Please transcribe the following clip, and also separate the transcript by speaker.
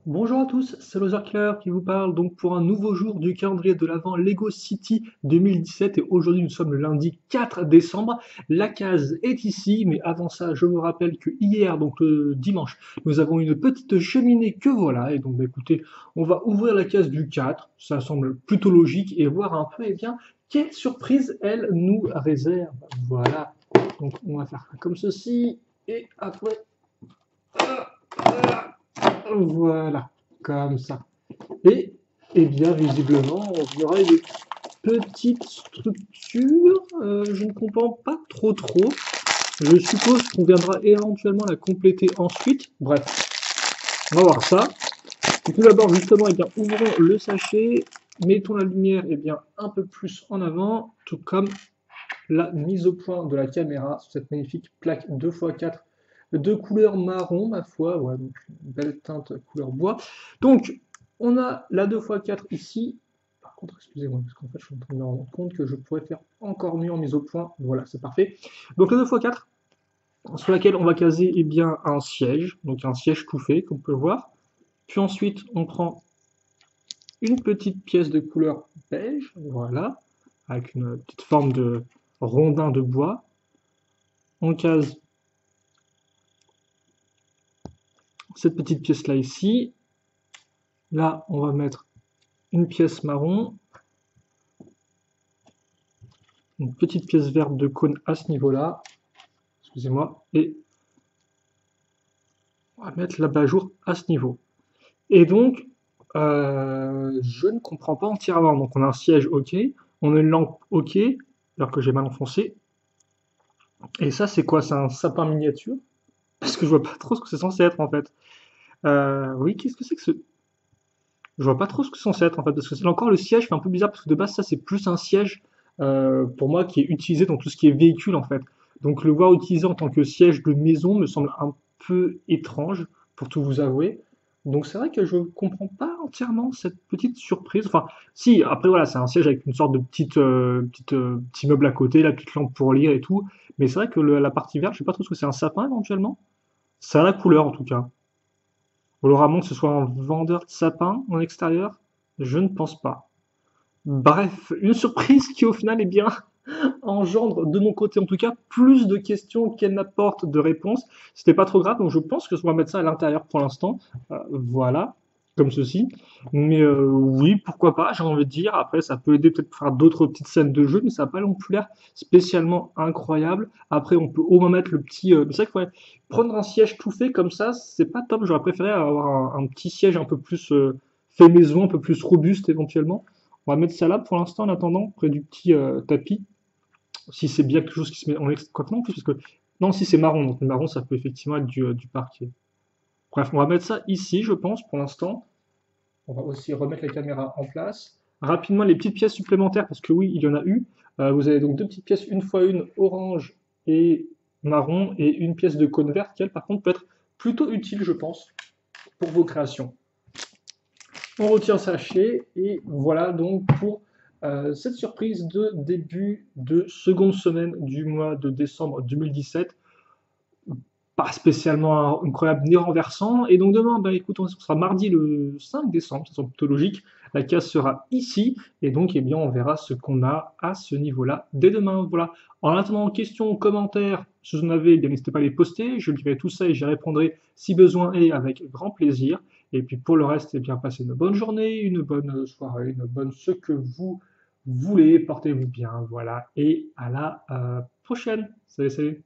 Speaker 1: Bonjour à tous, c'est Loser Killer qui vous parle donc pour un nouveau jour du calendrier de l'Avent Lego City 2017 et aujourd'hui nous sommes le lundi 4 décembre. La case est ici, mais avant ça je vous rappelle que hier, donc le dimanche, nous avons une petite cheminée que voilà et donc écoutez, on va ouvrir la case du 4, ça semble plutôt logique et voir un peu quelle surprise elle nous réserve. Voilà, donc on va faire comme ceci et après... Voilà, comme ça. Et, eh bien, visiblement, on aura une petite structure. Je ne comprends pas trop. Je suppose qu'on viendra éventuellement la compléter ensuite. Bref, on va voir ça. Et tout d'abord, justement, eh bien, ouvrons le sachet. Mettons la lumière un peu plus en avant, tout comme la mise au point de la caméra sur cette magnifique plaque 2x4 de couleur marron, ma foi, ouais, donc une belle teinte couleur bois. Donc, on a la 2x4 ici. Par contre, excusez-moi, parce qu'en fait, je suis en train de me rendre compte que je pourrais faire encore mieux en mise au point. Voilà, c'est parfait. Donc, la 2x4, sur laquelle on va caser un siège, donc un siège tout fait, comme on peut le voir. Puis ensuite, on prend une petite pièce de couleur beige, voilà, avec une petite forme de rondin de bois. On case cette petite pièce là ici. Là, on va mettre une pièce marron, une petite pièce verte de cône à ce niveau-là, excusez-moi, et on va mettre l'abat-jour à ce niveau. Et donc, je ne comprends pas entièrement. Donc, on a un siège OK, on a une lampe OK, alors que j'ai mal enfoncé. Et ça, c'est quoi? C'est un sapin miniature? Parce que je vois pas trop ce que c'est censé être en fait. Oui, qu'est-ce que c'est que ce... Je vois pas trop ce que c'est censé être en fait, parce que c'est encore le siège fait un peu bizarre, parce que de base ça c'est plus un siège pour moi qui est utilisé dans tout ce qui est véhicule en fait. Donc le voir utilisé en tant que siège de maison me semble un peu étrange, pour tout vous avouer. Donc c'est vrai que je comprends pas entièrement cette petite surprise. Enfin, si, après voilà, c'est un siège avec une sorte de petit meuble à côté, la petite lampe pour lire et tout. Mais c'est vrai que la partie verte, je sais pas trop ce que c'est, un sapin éventuellement. Ça a la couleur en tout cas. Ou alors à moins que ce soit un vendeur de sapins en extérieur, je ne pense pas. Bref, une surprise qui au final engendre de mon côté en tout cas plus de questions qu'elle n'apporte de réponses. C'était pas trop grave, donc je pense que on va mettre ça à l'intérieur pour l'instant. Voilà, comme ceci. Mais oui, pourquoi pas, j'ai envie de dire. Après, ça peut aider peut-être pour faire d'autres petites scènes de jeu, mais ça n'a pas non plus l'air spécialement incroyable. Après, on peut au moins mettre le petit. C'est vrai qu'il faudrait prendre un siège tout fait comme ça, c'est pas top. J'aurais préféré avoir un petit siège un peu plus fait maison, un peu plus robuste éventuellement. On va mettre ça là pour l'instant en attendant, près du petit tapis. Si c'est bien quelque chose qui se met en quoi non plus, parce que non, si c'est marron, donc le marron ça peut effectivement être du parquet. Bref, on va mettre ça ici, je pense, pour l'instant. On va aussi remettre la caméra en place. Rapidement, les petites pièces supplémentaires, parce que oui, il y en a eu. Vous avez donc deux petites pièces, une fois une orange et marron, et une pièce de cône verte, qui elle, par contre, peut être plutôt utile, je pense, pour vos créations. On retire sachet et voilà donc pour cette surprise de début de seconde semaine du mois de décembre 2017. Pas spécialement incroyable ni renversant. Et donc demain, bah, écoute, on sera mardi le 5 décembre, ça semble plutôt logique. La case sera ici et donc on verra ce qu'on a à ce niveau-là dès demain. Voilà. En attendant, questions, commentaires, si vous en avez, n'hésitez pas à les poster. Je lirai tout ça et j'y répondrai si besoin et avec grand plaisir. Et puis pour le reste, passez une bonne journée, une bonne soirée, une bonne ce que vous voulez. Portez-vous bien, voilà. Et à la prochaine. Salut, salut.